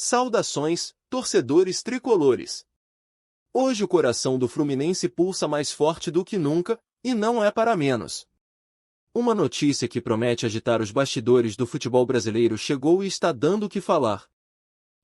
Saudações, torcedores tricolores! Hoje o coração do Fluminense pulsa mais forte do que nunca, e não é para menos. Uma notícia que promete agitar os bastidores do futebol brasileiro chegou e está dando o que falar.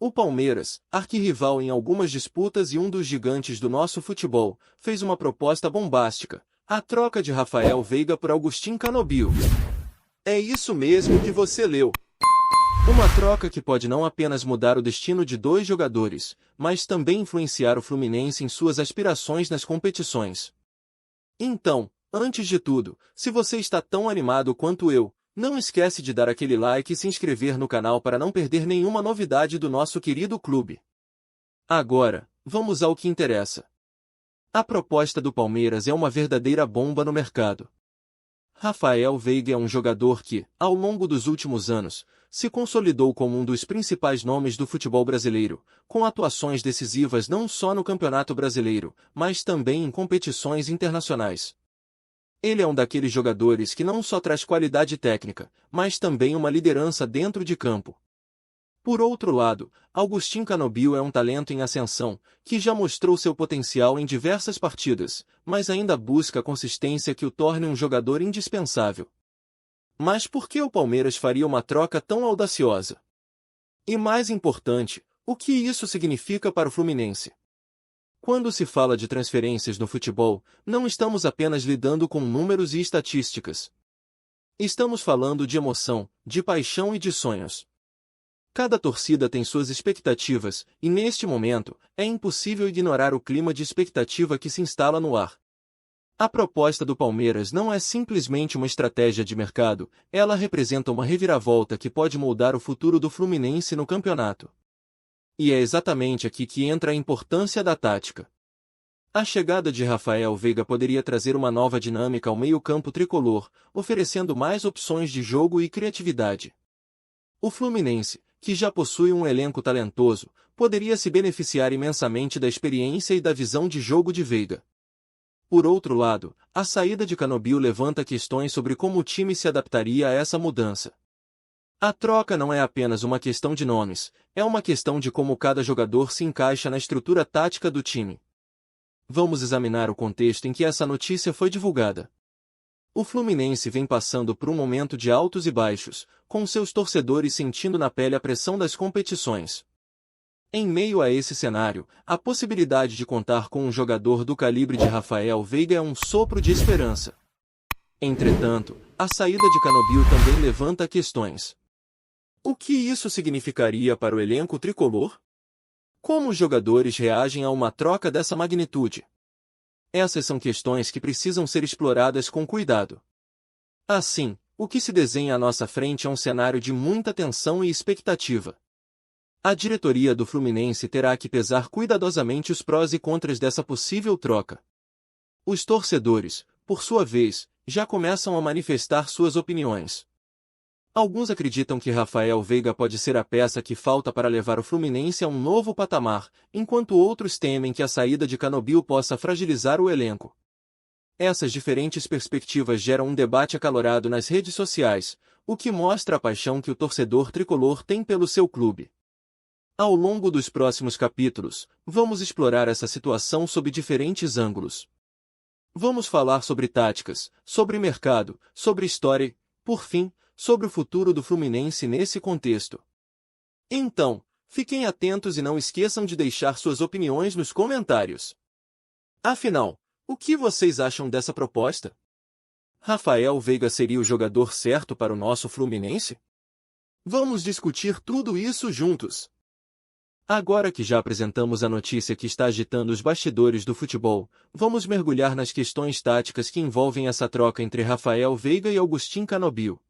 O Palmeiras, arquirrival em algumas disputas e um dos gigantes do nosso futebol, fez uma proposta bombástica: a troca de Rafael Veiga por Agustín Canobbio. É isso mesmo que você leu. Uma troca que pode não apenas mudar o destino de dois jogadores, mas também influenciar o Fluminense em suas aspirações nas competições. Então, antes de tudo, se você está tão animado quanto eu, não esquece de dar aquele like e se inscrever no canal para não perder nenhuma novidade do nosso querido clube. Agora, vamos ao que interessa. A proposta do Palmeiras é uma verdadeira bomba no mercado. Rafael Veiga é um jogador que, ao longo dos últimos anos, se consolidou como um dos principais nomes do futebol brasileiro, com atuações decisivas não só no Campeonato Brasileiro, mas também em competições internacionais. Ele é um daqueles jogadores que não só traz qualidade técnica, mas também uma liderança dentro de campo. Por outro lado, Agustín Canobbio é um talento em ascensão, que já mostrou seu potencial em diversas partidas, mas ainda busca a consistência que o torne um jogador indispensável. Mas por que o Palmeiras faria uma troca tão audaciosa? E mais importante, o que isso significa para o Fluminense? Quando se fala de transferências no futebol, não estamos apenas lidando com números e estatísticas. Estamos falando de emoção, de paixão e de sonhos. Cada torcida tem suas expectativas, e neste momento, é impossível ignorar o clima de expectativa que se instala no ar. A proposta do Palmeiras não é simplesmente uma estratégia de mercado, ela representa uma reviravolta que pode moldar o futuro do Fluminense no campeonato. E é exatamente aqui que entra a importância da tática. A chegada de Rafael Veiga poderia trazer uma nova dinâmica ao meio-campo tricolor, oferecendo mais opções de jogo e criatividade. O Fluminense, que já possui um elenco talentoso, poderia se beneficiar imensamente da experiência e da visão de jogo de Veiga. Por outro lado, a saída de Canobbio levanta questões sobre como o time se adaptaria a essa mudança. A troca não é apenas uma questão de nomes, é uma questão de como cada jogador se encaixa na estrutura tática do time. Vamos examinar o contexto em que essa notícia foi divulgada. O Fluminense vem passando por um momento de altos e baixos, com seus torcedores sentindo na pele a pressão das competições. Em meio a esse cenário, a possibilidade de contar com um jogador do calibre de Rafael Veiga é um sopro de esperança. Entretanto, a saída de Canobbio também levanta questões. O que isso significaria para o elenco tricolor? Como os jogadores reagem a uma troca dessa magnitude? Essas são questões que precisam ser exploradas com cuidado. Assim, o que se desenha à nossa frente é um cenário de muita tensão e expectativa. A diretoria do Fluminense terá que pesar cuidadosamente os prós e contras dessa possível troca. Os torcedores, por sua vez, já começam a manifestar suas opiniões. Alguns acreditam que Rafael Veiga pode ser a peça que falta para levar o Fluminense a um novo patamar, enquanto outros temem que a saída de Canobbio possa fragilizar o elenco. Essas diferentes perspectivas geram um debate acalorado nas redes sociais, o que mostra a paixão que o torcedor tricolor tem pelo seu clube. Ao longo dos próximos capítulos, vamos explorar essa situação sob diferentes ângulos. Vamos falar sobre táticas, sobre mercado, sobre história e, por fim, sobre o futuro do Fluminense nesse contexto. Então, fiquem atentos e não esqueçam de deixar suas opiniões nos comentários. Afinal, o que vocês acham dessa proposta? Rafael Veiga seria o jogador certo para o nosso Fluminense? Vamos discutir tudo isso juntos. Agora que já apresentamos a notícia que está agitando os bastidores do futebol, vamos mergulhar nas questões táticas que envolvem essa troca entre Rafael Veiga e Agustín Canobbio.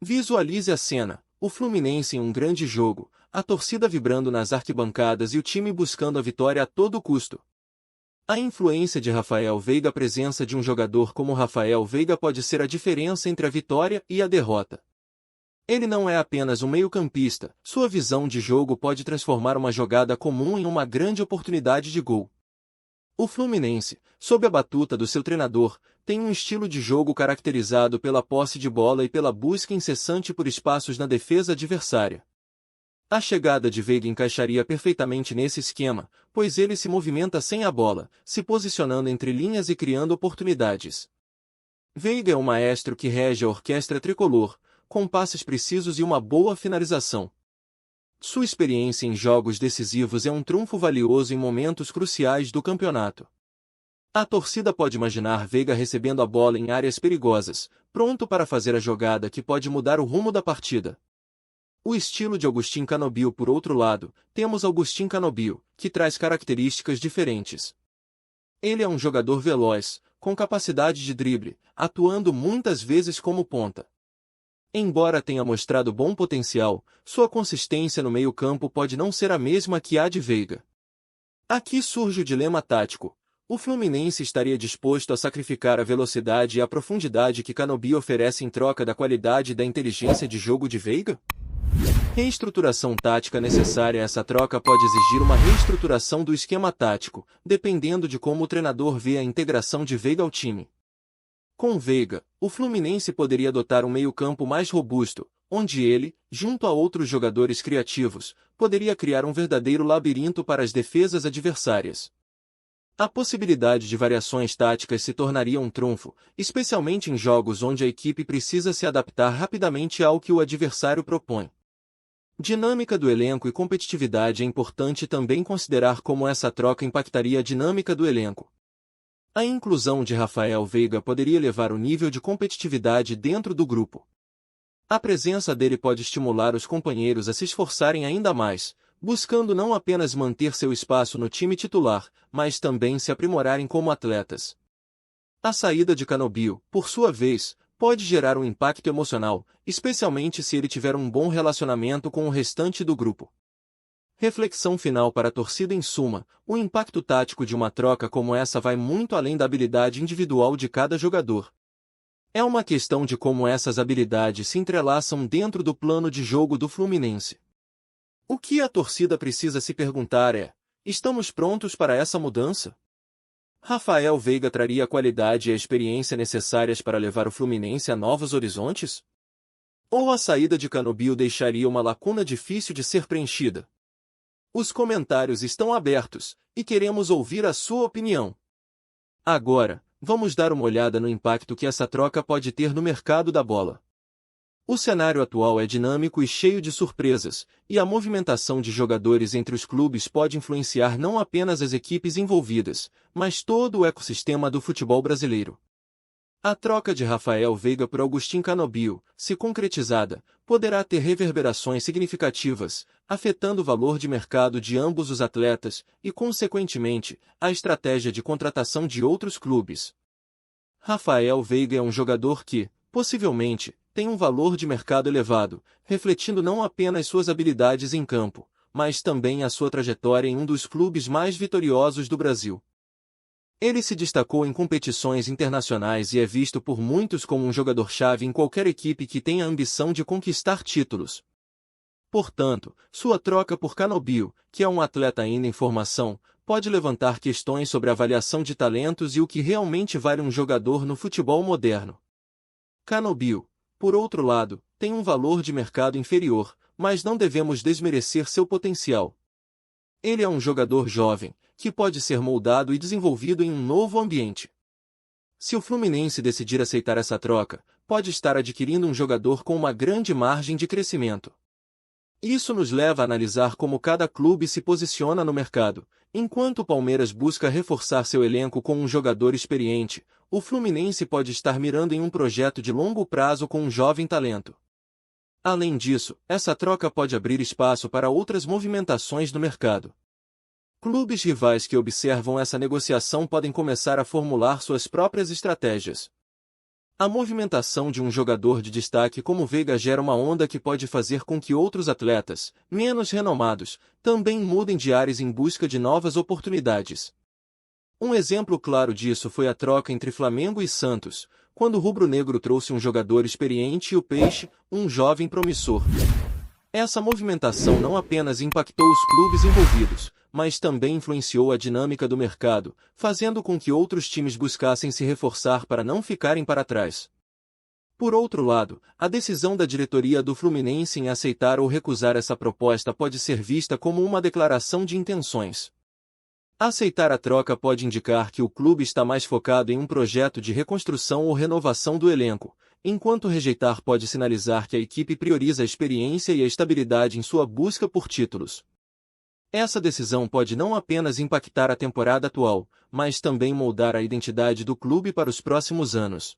Visualize a cena, o Fluminense em um grande jogo, a torcida vibrando nas arquibancadas e o time buscando a vitória a todo custo. A influência de Rafael Veiga, a presença de um jogador como Rafael Veiga pode ser a diferença entre a vitória e a derrota. Ele não é apenas um meio-campista, sua visão de jogo pode transformar uma jogada comum em uma grande oportunidade de gol. O Fluminense, sob a batuta do seu treinador, tem um estilo de jogo caracterizado pela posse de bola e pela busca incessante por espaços na defesa adversária. A chegada de Veiga encaixaria perfeitamente nesse esquema, pois ele se movimenta sem a bola, se posicionando entre linhas e criando oportunidades. Veiga é um maestro que rege a orquestra tricolor, com passes precisos e uma boa finalização. Sua experiência em jogos decisivos é um trunfo valioso em momentos cruciais do campeonato. A torcida pode imaginar Veiga recebendo a bola em áreas perigosas, pronto para fazer a jogada que pode mudar o rumo da partida. O estilo de Agustín Canobbio, por outro lado, temos Agustín Canobbio, que traz características diferentes. Ele é um jogador veloz, com capacidade de drible, atuando muitas vezes como ponta. Embora tenha mostrado bom potencial, sua consistência no meio-campo pode não ser a mesma que a de Veiga. Aqui surge o dilema tático. O Fluminense estaria disposto a sacrificar a velocidade e a profundidade que Canobbio oferece em troca da qualidade e da inteligência de jogo de Veiga? Reestruturação tática necessária. Essa troca pode exigir uma reestruturação do esquema tático, dependendo de como o treinador vê a integração de Veiga ao time. Com Veiga, o Fluminense poderia adotar um meio-campo mais robusto, onde ele, junto a outros jogadores criativos, poderia criar um verdadeiro labirinto para as defesas adversárias. A possibilidade de variações táticas se tornaria um trunfo, especialmente em jogos onde a equipe precisa se adaptar rapidamente ao que o adversário propõe. Dinâmica do elenco e competitividade. É importante também considerar como essa troca impactaria a dinâmica do elenco. A inclusão de Rafael Veiga poderia elevar o nível de competitividade dentro do grupo. A presença dele pode estimular os companheiros a se esforçarem ainda mais, buscando não apenas manter seu espaço no time titular, mas também se aprimorarem como atletas. A saída de Canobbio, por sua vez, pode gerar um impacto emocional, especialmente se ele tiver um bom relacionamento com o restante do grupo. Reflexão final para a torcida. Em suma, o impacto tático de uma troca como essa vai muito além da habilidade individual de cada jogador. É uma questão de como essas habilidades se entrelaçam dentro do plano de jogo do Fluminense. O que a torcida precisa se perguntar é: estamos prontos para essa mudança? Rafael Veiga traria a qualidade e a experiência necessárias para levar o Fluminense a novos horizontes? Ou a saída de Canobbio deixaria uma lacuna difícil de ser preenchida? Os comentários estão abertos, e queremos ouvir a sua opinião. Agora, vamos dar uma olhada no impacto que essa troca pode ter no mercado da bola. O cenário atual é dinâmico e cheio de surpresas, e a movimentação de jogadores entre os clubes pode influenciar não apenas as equipes envolvidas, mas todo o ecossistema do futebol brasileiro. A troca de Rafael Veiga por Agustín Canobbio, se concretizada, poderá ter reverberações significativas, afetando o valor de mercado de ambos os atletas e, consequentemente, a estratégia de contratação de outros clubes. Rafael Veiga é um jogador que, possivelmente, tem um valor de mercado elevado, refletindo não apenas suas habilidades em campo, mas também a sua trajetória em um dos clubes mais vitoriosos do Brasil. Ele se destacou em competições internacionais e é visto por muitos como um jogador-chave em qualquer equipe que tenha a ambição de conquistar títulos. Portanto, sua troca por Canobbio, que é um atleta ainda em formação, pode levantar questões sobre a avaliação de talentos e o que realmente vale um jogador no futebol moderno. Canobbio, por outro lado, tem um valor de mercado inferior, mas não devemos desmerecer seu potencial. Ele é um jogador jovem, que pode ser moldado e desenvolvido em um novo ambiente. Se o Fluminense decidir aceitar essa troca, pode estar adquirindo um jogador com uma grande margem de crescimento. Isso nos leva a analisar como cada clube se posiciona no mercado. Enquanto o Palmeiras busca reforçar seu elenco com um jogador experiente, o Fluminense pode estar mirando em um projeto de longo prazo com um jovem talento. Além disso, essa troca pode abrir espaço para outras movimentações no mercado. Clubes rivais que observam essa negociação podem começar a formular suas próprias estratégias. A movimentação de um jogador de destaque como Veiga gera uma onda que pode fazer com que outros atletas, menos renomados, também mudem de áreas em busca de novas oportunidades. Um exemplo claro disso foi a troca entre Flamengo e Santos, quando o rubro-negro trouxe um jogador experiente e o Peixe, um jovem promissor. Essa movimentação não apenas impactou os clubes envolvidos, mas também influenciou a dinâmica do mercado, fazendo com que outros times buscassem se reforçar para não ficarem para trás. Por outro lado, a decisão da diretoria do Fluminense em aceitar ou recusar essa proposta pode ser vista como uma declaração de intenções. Aceitar a troca pode indicar que o clube está mais focado em um projeto de reconstrução ou renovação do elenco, enquanto rejeitar pode sinalizar que a equipe prioriza a experiência e a estabilidade em sua busca por títulos. Essa decisão pode não apenas impactar a temporada atual, mas também moldar a identidade do clube para os próximos anos.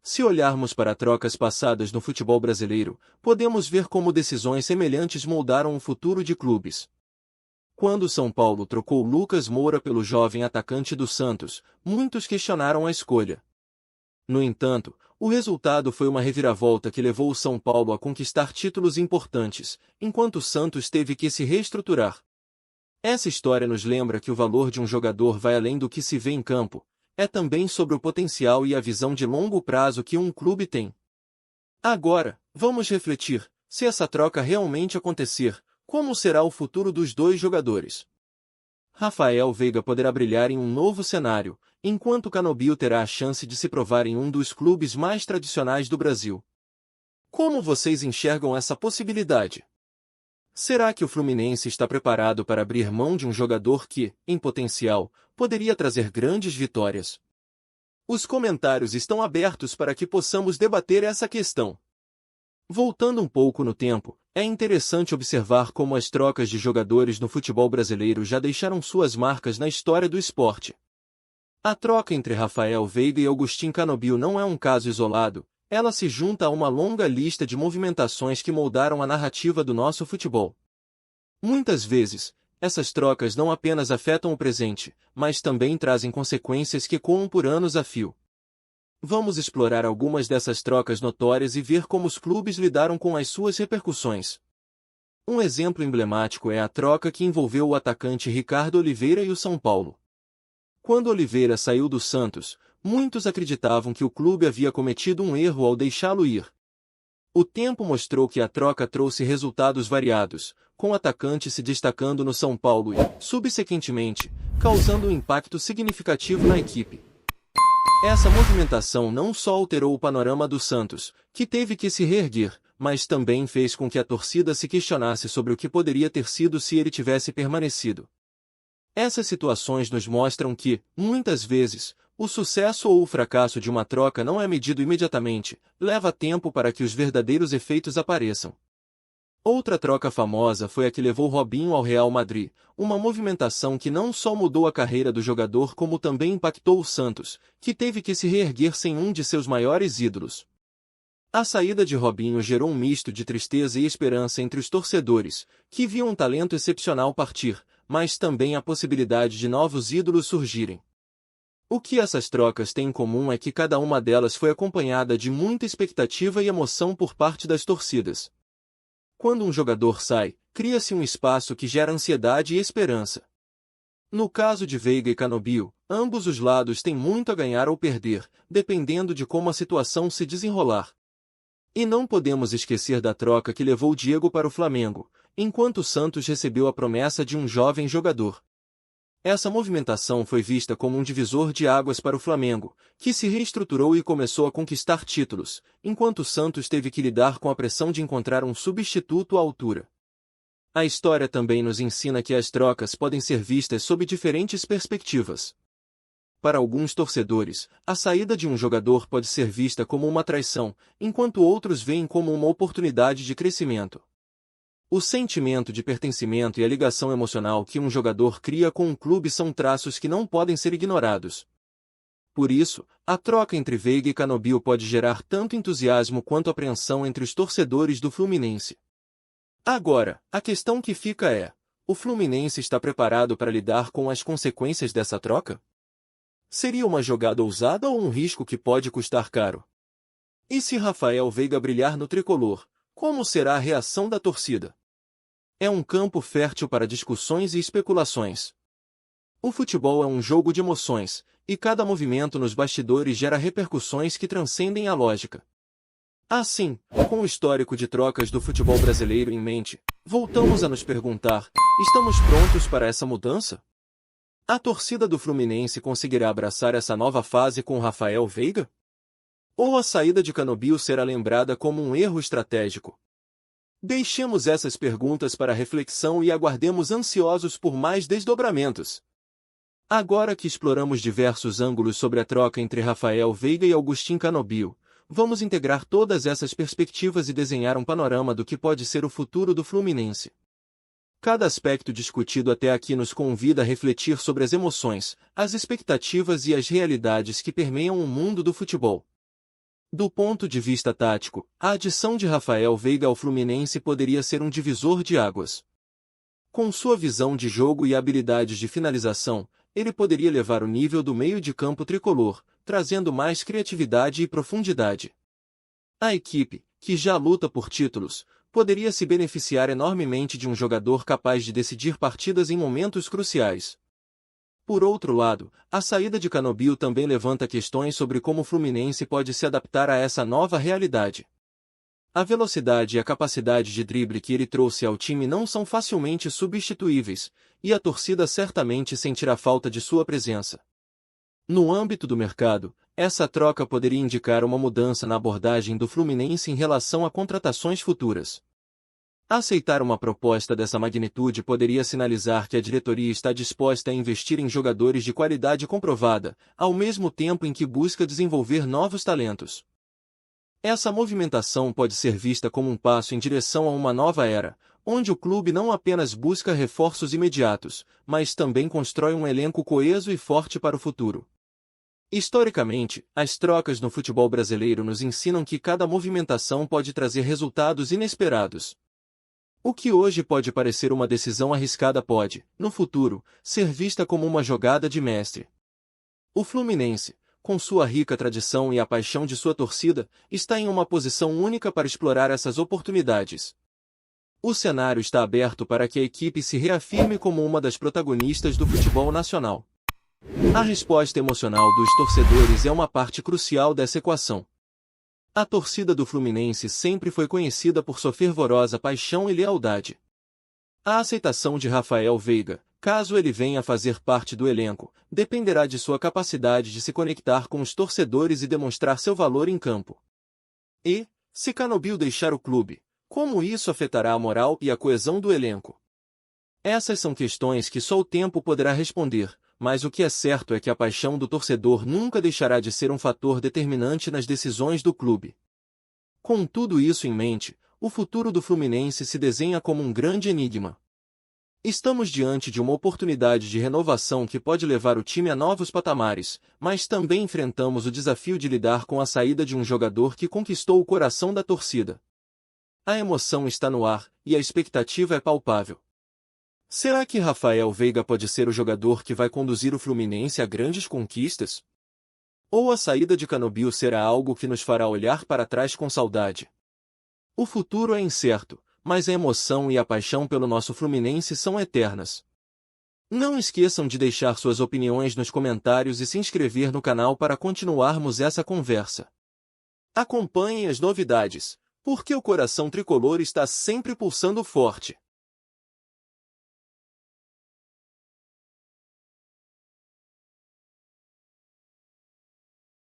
Se olharmos para trocas passadas no futebol brasileiro, podemos ver como decisões semelhantes moldaram o futuro de clubes. Quando o São Paulo trocou Lucas Moura pelo jovem atacante do Santos, muitos questionaram a escolha. No entanto, o resultado foi uma reviravolta que levou o São Paulo a conquistar títulos importantes, enquanto o Santos teve que se reestruturar. Essa história nos lembra que o valor de um jogador vai além do que se vê em campo, é também sobre o potencial e a visão de longo prazo que um clube tem. Agora, vamos refletir, se essa troca realmente acontecer, como será o futuro dos dois jogadores? Rafael Veiga poderá brilhar em um novo cenário, enquanto Canobio terá a chance de se provar em um dos clubes mais tradicionais do Brasil. Como vocês enxergam essa possibilidade? Será que o Fluminense está preparado para abrir mão de um jogador que, em potencial, poderia trazer grandes vitórias? Os comentários estão abertos para que possamos debater essa questão. Voltando um pouco no tempo, é interessante observar como as trocas de jogadores no futebol brasileiro já deixaram suas marcas na história do esporte. A troca entre Rafael Veiga e Agustín Canobio não é um caso isolado, ela se junta a uma longa lista de movimentações que moldaram a narrativa do nosso futebol. Muitas vezes, essas trocas não apenas afetam o presente, mas também trazem consequências que ecoam por anos a fio. Vamos explorar algumas dessas trocas notórias e ver como os clubes lidaram com as suas repercussões. Um exemplo emblemático é a troca que envolveu o atacante Ricardo Oliveira e o São Paulo. Quando Oliveira saiu do Santos, muitos acreditavam que o clube havia cometido um erro ao deixá-lo ir. O tempo mostrou que a troca trouxe resultados variados, com o atacante se destacando no São Paulo e, subsequentemente, causando um impacto significativo na equipe. Essa movimentação não só alterou o panorama do Santos, que teve que se reerguer, mas também fez com que a torcida se questionasse sobre o que poderia ter sido se ele tivesse permanecido. Essas situações nos mostram que, muitas vezes, o sucesso ou o fracasso de uma troca não é medido imediatamente, leva tempo para que os verdadeiros efeitos apareçam. Outra troca famosa foi a que levou Robinho ao Real Madrid, uma movimentação que não só mudou a carreira do jogador como também impactou o Santos, que teve que se reerguer sem um de seus maiores ídolos. A saída de Robinho gerou um misto de tristeza e esperança entre os torcedores, que viam um talento excepcional partir, mas também a possibilidade de novos ídolos surgirem. O que essas trocas têm em comum é que cada uma delas foi acompanhada de muita expectativa e emoção por parte das torcidas. Quando um jogador sai, cria-se um espaço que gera ansiedade e esperança. No caso de Veiga e Canobio, ambos os lados têm muito a ganhar ou perder, dependendo de como a situação se desenrolar. E não podemos esquecer da troca que levou Diego para o Flamengo, enquanto o Santos recebeu a promessa de um jovem jogador. Essa movimentação foi vista como um divisor de águas para o Flamengo, que se reestruturou e começou a conquistar títulos, enquanto o Santos teve que lidar com a pressão de encontrar um substituto à altura. A história também nos ensina que as trocas podem ser vistas sob diferentes perspectivas. Para alguns torcedores, a saída de um jogador pode ser vista como uma traição, enquanto outros veem como uma oportunidade de crescimento. O sentimento de pertencimento e a ligação emocional que um jogador cria com um clube são traços que não podem ser ignorados. Por isso, a troca entre Veiga e Canobio pode gerar tanto entusiasmo quanto apreensão entre os torcedores do Fluminense. Agora, a questão que fica é: o Fluminense está preparado para lidar com as consequências dessa troca? Seria uma jogada ousada ou um risco que pode custar caro? E se Rafael Veiga brilhar no tricolor, como será a reação da torcida? É um campo fértil para discussões e especulações. O futebol é um jogo de emoções, e cada movimento nos bastidores gera repercussões que transcendem a lógica. Assim, com o histórico de trocas do futebol brasileiro em mente, voltamos a nos perguntar: estamos prontos para essa mudança? A torcida do Fluminense conseguirá abraçar essa nova fase com Rafael Veiga? Ou a saída de Canovio será lembrada como um erro estratégico? Deixemos essas perguntas para reflexão e aguardemos ansiosos por mais desdobramentos. Agora que exploramos diversos ângulos sobre a troca entre Rafael Veiga e Agustín Canovio, vamos integrar todas essas perspectivas e desenhar um panorama do que pode ser o futuro do Fluminense. Cada aspecto discutido até aqui nos convida a refletir sobre as emoções, as expectativas e as realidades que permeiam o mundo do futebol. Do ponto de vista tático, a adição de Rafael Veiga ao Fluminense poderia ser um divisor de águas. Com sua visão de jogo e habilidades de finalização, ele poderia elevar o nível do meio de campo tricolor, trazendo mais criatividade e profundidade. A equipe, que já luta por títulos, poderia se beneficiar enormemente de um jogador capaz de decidir partidas em momentos cruciais. Por outro lado, a saída de Canovio também levanta questões sobre como o Fluminense pode se adaptar a essa nova realidade. A velocidade e a capacidade de drible que ele trouxe ao time não são facilmente substituíveis, e a torcida certamente sentirá falta de sua presença. No âmbito do mercado, essa troca poderia indicar uma mudança na abordagem do Fluminense em relação a contratações futuras. Aceitar uma proposta dessa magnitude poderia sinalizar que a diretoria está disposta a investir em jogadores de qualidade comprovada, ao mesmo tempo em que busca desenvolver novos talentos. Essa movimentação pode ser vista como um passo em direção a uma nova era, onde o clube não apenas busca reforços imediatos, mas também constrói um elenco coeso e forte para o futuro. Historicamente, as trocas no futebol brasileiro nos ensinam que cada movimentação pode trazer resultados inesperados. O que hoje pode parecer uma decisão arriscada pode, no futuro, ser vista como uma jogada de mestre. O Fluminense, com sua rica tradição e a paixão de sua torcida, está em uma posição única para explorar essas oportunidades. O cenário está aberto para que a equipe se reafirme como uma das protagonistas do futebol nacional. A resposta emocional dos torcedores é uma parte crucial dessa equação. A torcida do Fluminense sempre foi conhecida por sua fervorosa paixão e lealdade. A aceitação de Rafael Veiga, caso ele venha a fazer parte do elenco, dependerá de sua capacidade de se conectar com os torcedores e demonstrar seu valor em campo. E, se Canovio deixar o clube, como isso afetará a moral e a coesão do elenco? Essas são questões que só o tempo poderá responder, mas o que é certo é que a paixão do torcedor nunca deixará de ser um fator determinante nas decisões do clube. Com tudo isso em mente, o futuro do Fluminense se desenha como um grande enigma. Estamos diante de uma oportunidade de renovação que pode levar o time a novos patamares, mas também enfrentamos o desafio de lidar com a saída de um jogador que conquistou o coração da torcida. A emoção está no ar, e a expectativa é palpável. Será que Rafael Veiga pode ser o jogador que vai conduzir o Fluminense a grandes conquistas? Ou a saída de Canovio será algo que nos fará olhar para trás com saudade? O futuro é incerto, mas a emoção e a paixão pelo nosso Fluminense são eternas. Não esqueçam de deixar suas opiniões nos comentários e se inscrever no canal para continuarmos essa conversa. Acompanhem as novidades, porque o coração tricolor está sempre pulsando forte.